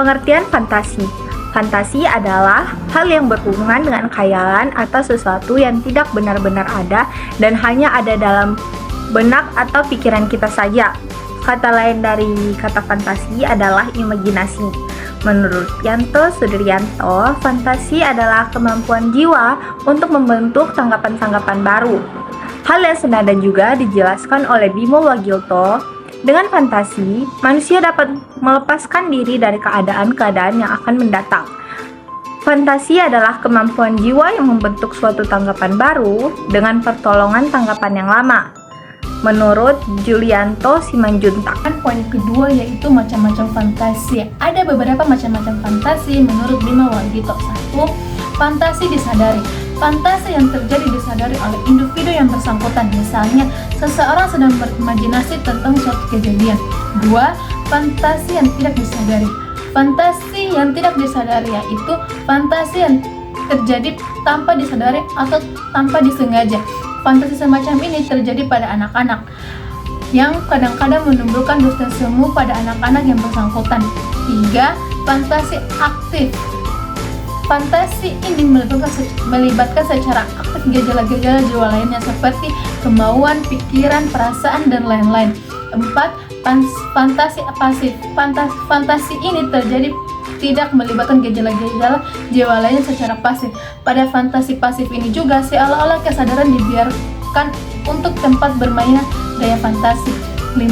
Pengertian fantasi. Fantasi adalah hal yang berhubungan dengan khayalan atau sesuatu yang tidak benar-benar ada dan hanya ada dalam benak atau pikiran kita saja. Kata lain dari kata fantasi adalah imajinasi. Menurut Yanto Sudiryanto, fantasi adalah kemampuan jiwa untuk membentuk tanggapan-tanggapan baru. Hal yang senada juga dijelaskan oleh Bimo Wagilto. Dengan fantasi, manusia dapat melepaskan diri dari keadaan-keadaan yang akan mendatang. Fantasi adalah kemampuan jiwa yang membentuk suatu tanggapan baru dengan pertolongan tanggapan yang lama. Menurut Julianto Simanjuntak. Poin kedua yaitu macam-macam fantasi. Ada beberapa macam-macam fantasi menurut Bimo Wagilto. 1. Fantasi disadari. Fantasi yang terjadi disadari oleh individu yang bersangkutan, misalnya seseorang sedang berimajinasi tentang suatu kejadian. 2. Fantasi yang tidak disadari. Fantasi yang tidak disadari yaitu fantasi yang terjadi tanpa disadari atau tanpa disengaja. Fantasi semacam ini terjadi pada anak-anak yang kadang-kadang menimbulkan dusta semu pada anak-anak yang bersangkutan. 3. Fantasi aktif. Fantasi ini melibatkan secara aktif gejala-gejala jiwa lainnya seperti kemauan, pikiran, perasaan, dan lain-lain. 4. Fantasi pasif. Fantasi ini terjadi tidak melibatkan gejala-gejala jiwa lainnya secara pasif. Pada fantasi pasif ini juga seolah-olah kesadaran dibiarkan untuk tempat bermainnya gaya fantasi. 5.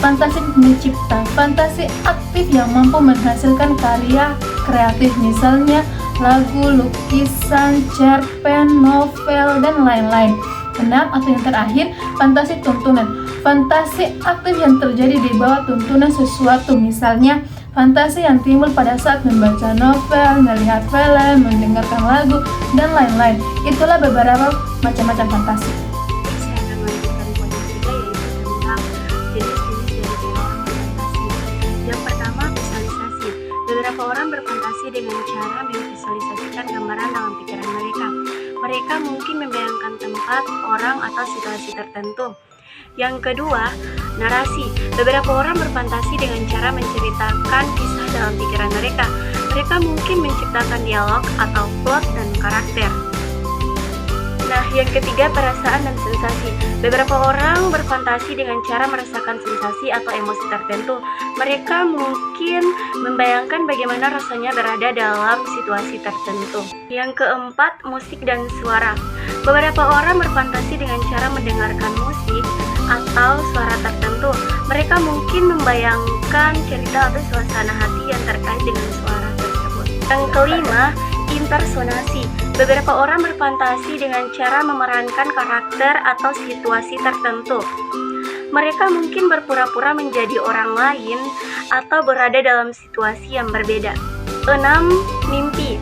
Fantasi mencipta. Fantasi aktif yang mampu menghasilkan karya kreatif, misalnya lagu, lukisan, cerpen, novel, dan lain-lain. 6. Atau yang terakhir, fantasi tuntunan. Fantasi aktif yang terjadi di bawah tuntunan sesuatu, misalnya fantasi yang timbul pada saat membaca novel, melihat film, mendengarkan lagu, dan lain-lain. Itulah beberapa macam-macam fantasi. Saya akan melanjutkan poin ketiga, yaitu tentang jenis-jenis dari orang berfantasi. Yang pertama, visualisasi. Beberapa orang berfantasi dengan cara memvisualisasikan gambaran dalam pikiran mereka. Mereka mungkin membayangkan tempat, orang, atau situasi tertentu. Yang kedua, narasi. Beberapa orang berfantasi dengan cara menceritakan kisah dalam pikiran mereka. Mereka mungkin menciptakan dialog atau plot dan karakter. Nah, yang ketiga, perasaan dan sensasi. Beberapa orang berfantasi dengan cara merasakan sensasi atau emosi tertentu. Mereka mungkin membayangkan bagaimana rasanya berada dalam situasi tertentu. Yang keempat, musik dan suara. Beberapa orang berfantasi dengan cara mendengarkan musik atau suara tertentu. Mereka mungkin membayangkan cerita atau suasana hati yang terkait dengan suara tersebut. Yang kelima, impersonasi. Beberapa orang berfantasi dengan cara memerankan karakter atau situasi tertentu. Mereka mungkin berpura-pura menjadi orang lain atau berada dalam situasi yang berbeda. 6. Mimpi.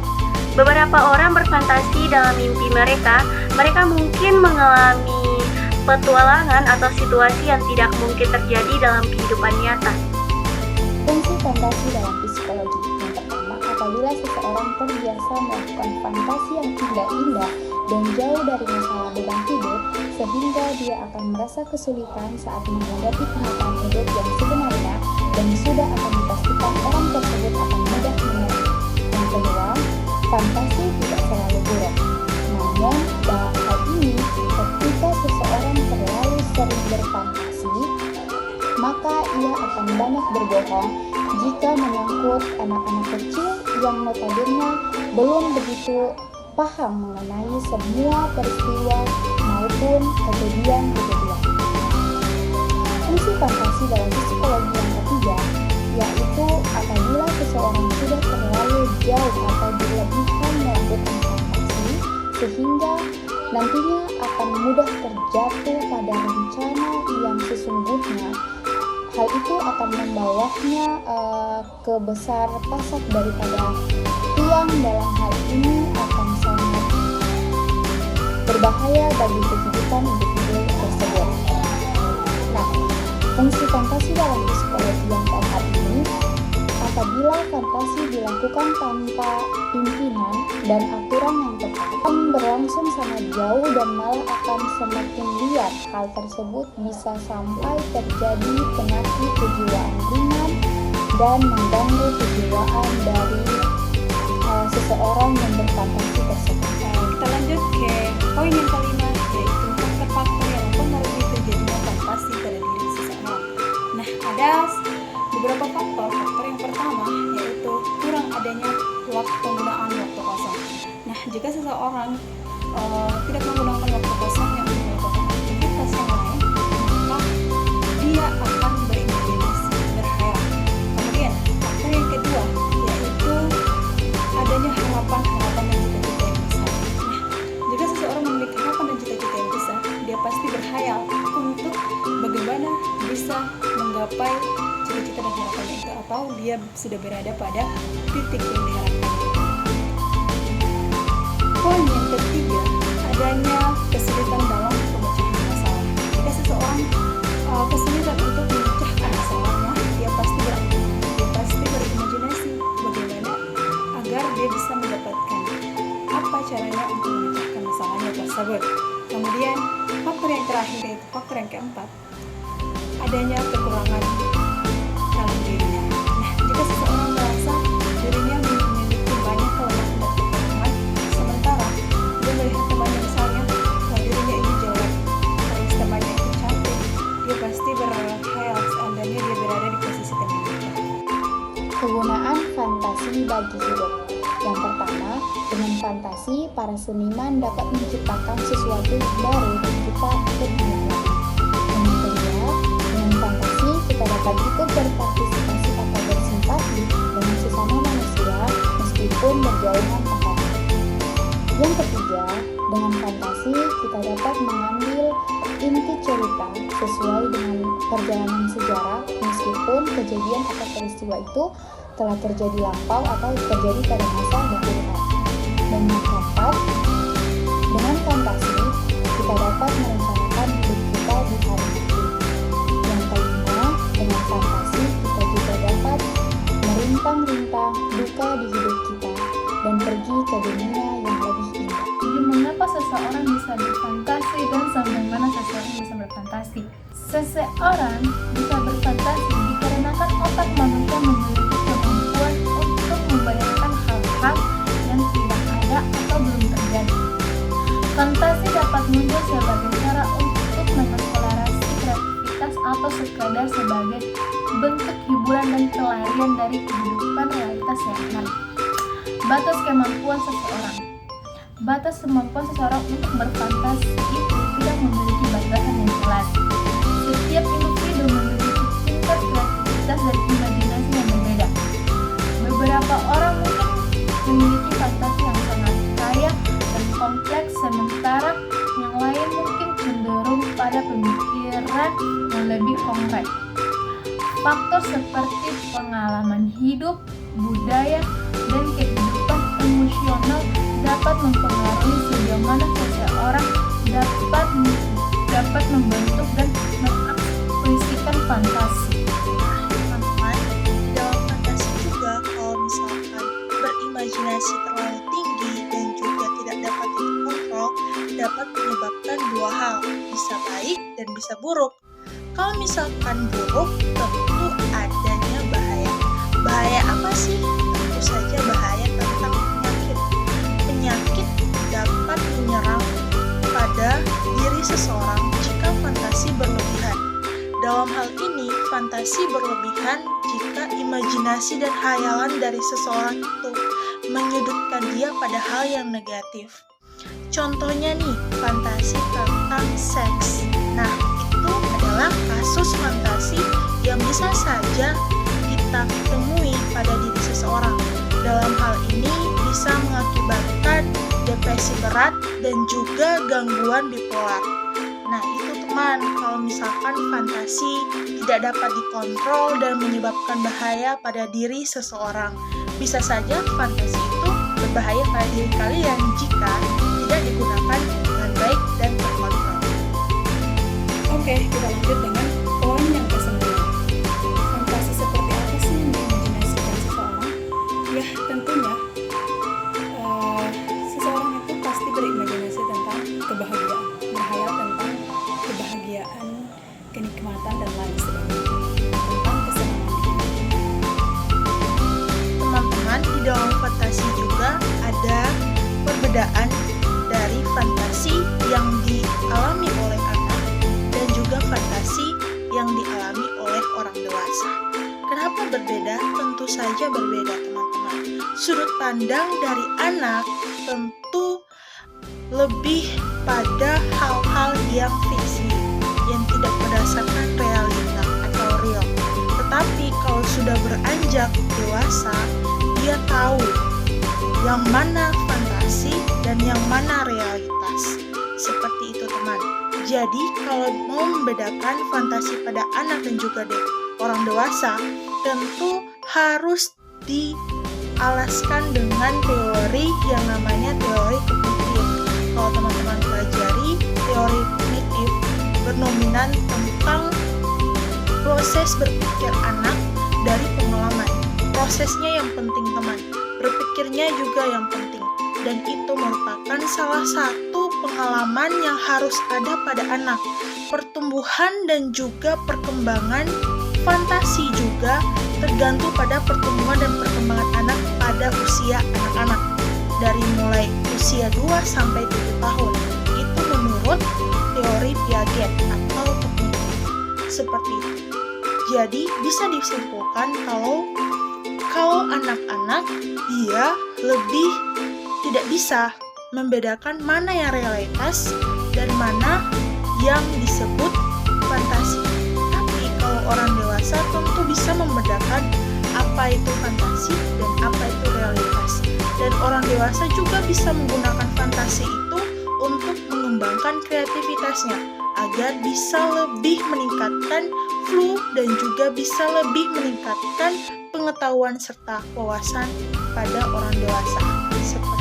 Beberapa orang berfantasi dalam mimpi mereka. Mereka mungkin mengalami petualangan atau situasi yang tidak mungkin terjadi dalam kehidupan nyata. Fungsi fantasi dalam psikologi. Yang pertama, apabila seseorang terbiasa melakukan fantasi yang indah dan jauh dari masalah beban hidup, sehingga dia akan merasa kesulitan saat menghadapi kenyataan hidup yang sebenarnya dan sudah akan dipastikan orang tersebut akan mudah menyerah. Yang kedua, fantasi tidak selalu buruk. Namun, dalam hal ini, ketika seseorang terlalu sering berfantasi, maka ia akan banyak berbohong jika menyangkut anak-anak kecil yang notabene belum begitu paham mengenai semua peristiwa maupun kejadian-kejadian. Fungsi fantasi dalam psikologi yang ketiga, yaitu apabila seseorang sudah terlalu jauh atau berlebihan melakukan fantasi, sehingga nantinya akan mudah terjatuh pada rencana yang sesungguhnya. Hal itu akan membawanya ke besar pasak daripada yang dalam hal ini akan sangat berbahaya bagi kehidupan individu tersebut. Nah, fungsi fantasi dalam psikologi yang keempat ini, apabila fantasi dilakukan tanpa pimpinan dan aturan yang tepat, akan berlangsung sangat jauh dan malah akan semakin liar. Hal tersebut bisa sampai terjadi penyakit kejiwaan ringan dan mengganggu kejiwaan dari seseorang yang berfantasi tersebut. Kita lanjut ke poin yang kelima, yaitu faktor-faktor yang mempengaruhi terjadinya fantasi pada diri seseorang. Nah, ada beberapa faktor. Faktor yang pertama yaitu kurang adanya penggunaan waktu kosong. Nah, jika seseorang tidak menggunakan waktu kosongnya untuk melakukan aktivitas yang lain, maka dia akan berimajinasi, berkhayal. Kemudian, faktor yang kedua yaitu adanya harapan-harapan dan cita-cita yang besar. Nah, jika seseorang memiliki harapan dan cita-cita yang besar, dia pasti berkhayal untuk bagaimana bisa menggapai cita-cita dan harapannya itu, atau dia sudah berada pada titik yang diharapkan. Poin yang ketiga, adanya kesulitan dalam pemecahan masalah. Jika seseorang kesulitan untuk memecahkan masalahnya, dia pasti berimajinasi bagaimana agar dia bisa mendapatkan apa caranya untuk memecahkan masalahnya tersebut. Kemudian faktor yang terakhir yaitu faktor yang keempat, adanya kekurangan dalam dirinya. Nah, jika seseorang merasa dirinya memiliki banyak kelemahan dan kekurangan, sementara dia melihat temannya misalnya dirinya ini jelek, terus temannya itu cantik, dia pasti berkhayal seandainya dia berada di posisi teman itu. Kegunaan fantasi bagi hidup. Yang pertama, dengan fantasi, para seniman dapat menciptakan sesuatu yang baru dan kita ikut menikmati. Yang kedua, dengan fantasi kita dapat ikut berpartisipasi atau bersimpati dengan sesama manusia meskipun berjauhan tempatnya. Yang ketiga, dengan fantasi kita dapat mengambil inti cerita sesuai dengan perjalanan sejarah meskipun kejadian atau peristiwa itu telah terjadi lampau atau terjadi pada masa dahulu. Dan yang keempat, dengan fantasi kita dapat merencanakan hidup kita di hari nanti. Yang kelima, dengan fantasi kita juga dapat merintang-rintang duka di hidup kita dan pergi ke dunia yang lebih indah. Jadi mengapa seseorang bisa berfantasi dan sampai mana seseorang bisa berfantasi? Seseorang bisa berfantasi dikarenakan otak manusia memiliki kemampuan untuk membayangkan hal-hal yang tidak ada atau belum terjadi. Fantasi dapat muncul sebagai cara untuk mengeksplorasi kreativitas atau sekadar sebagai bentuk hiburan dan pelarian dari kehidupan realitas yang ada. Batas kemampuan seseorang. Batas kemampuan seseorang untuk berfantasi itu tidak memiliki batasan yang jelas. Setiap individu memiliki tingkat kreativitas dan imajinasi yang berbeda. Beberapa orang mungkin memiliki fantasi yang sangat kaya dan kompleks, sementara yang lain mungkin cenderung pada pemikiran yang lebih konkret. Faktor seperti pengalaman hidup, budaya, dan kehidupan emosional dapat mempengaruhi sejauh mana seseorang dapat membentuk dan mengekspresikan fantasi. Teman-teman, di dalam fantasi juga kalau misalkan berimajinasi terlalu tinggi dan juga tidak dapat dikontrol, dapat menyebabkan dua hal, bisa baik dan bisa buruk. Kalau misalkan buruk, tentu adanya bahaya. Bahaya apa sih? Tentu saja bahaya tentang penyakit. Penyakit dapat menyerang pada diri seseorang jika fantasi berlebihan. Dalam hal ini, fantasi berlebihan jika imajinasi dan khayalan dari seseorang itu menyudutkan dia pada hal yang negatif. Contohnya nih, fantasi tentang seks. Nah, itu adalah kasus fantasi yang bisa saja kita temui pada diri seseorang. Dalam hal ini bisa mengakibatkan depresi berat dan juga gangguan bipolar. Nah, itu teman, kalau misalkan fantasi tidak dapat dikontrol dan menyebabkan bahaya pada diri seseorang. Bisa saja fantasi itu berbahaya pada diri kalian jika tidak digunakan dengan baik dan terkontrol. Oke, kita lanjut dengan poin yang ke-9. Fantasi seperti apa sih yang diimajinasikan seseorang? Ya, tentunya seseorang itu pasti berimajinasi tentang kebahagiaan, berkhayal tentang kebahagiaan, kenikmatan, dan lain sebagainya, tentang kesenangan hidup. perbedaan dari fantasi yang dialami oleh anak dan juga fantasi yang dialami oleh orang dewasa. Kenapa berbeda? Tentu saja berbeda, teman-teman. Sudut pandang dari anak tentu lebih pada hal-hal yang fiksi, yang tidak berdasarkan realita atau real. Tetapi kalau sudah beranjak dewasa, dia tahu yang mana fantasi dan yang mana realitas. Seperti itu, teman. Jadi kalau mau membedakan fantasi pada anak dan juga orang dewasa, tentu harus dialaskan dengan teori yang namanya teori kognitif. Kalau teman-teman pelajari teori kognitif bernominan tentang proses berpikir anak dari pengalaman. Prosesnya yang penting, teman. Berpikirnya juga yang penting. Dan itu merupakan salah satu pengalaman yang harus ada pada anak. Pertumbuhan dan juga perkembangan fantasi juga tergantung pada pertumbuhan dan perkembangan anak pada usia anak-anak. Dari mulai usia 2 sampai 7 tahun. Itu menurut teori Piaget atau kognitif. Seperti itu. Jadi bisa disimpulkan kalau anak-anak dia lebih tidak bisa membedakan mana yang realitas dan mana yang disebut fantasi. Tapi kalau orang dewasa tentu bisa membedakan apa itu fantasi dan apa itu realitas. Dan orang dewasa juga bisa menggunakan fantasi itu untuk mengembangkan kreativitasnya agar bisa lebih meningkatkan clue dan juga bisa lebih meningkatkan pengetahuan serta wawasan pada orang dewasa. Seperti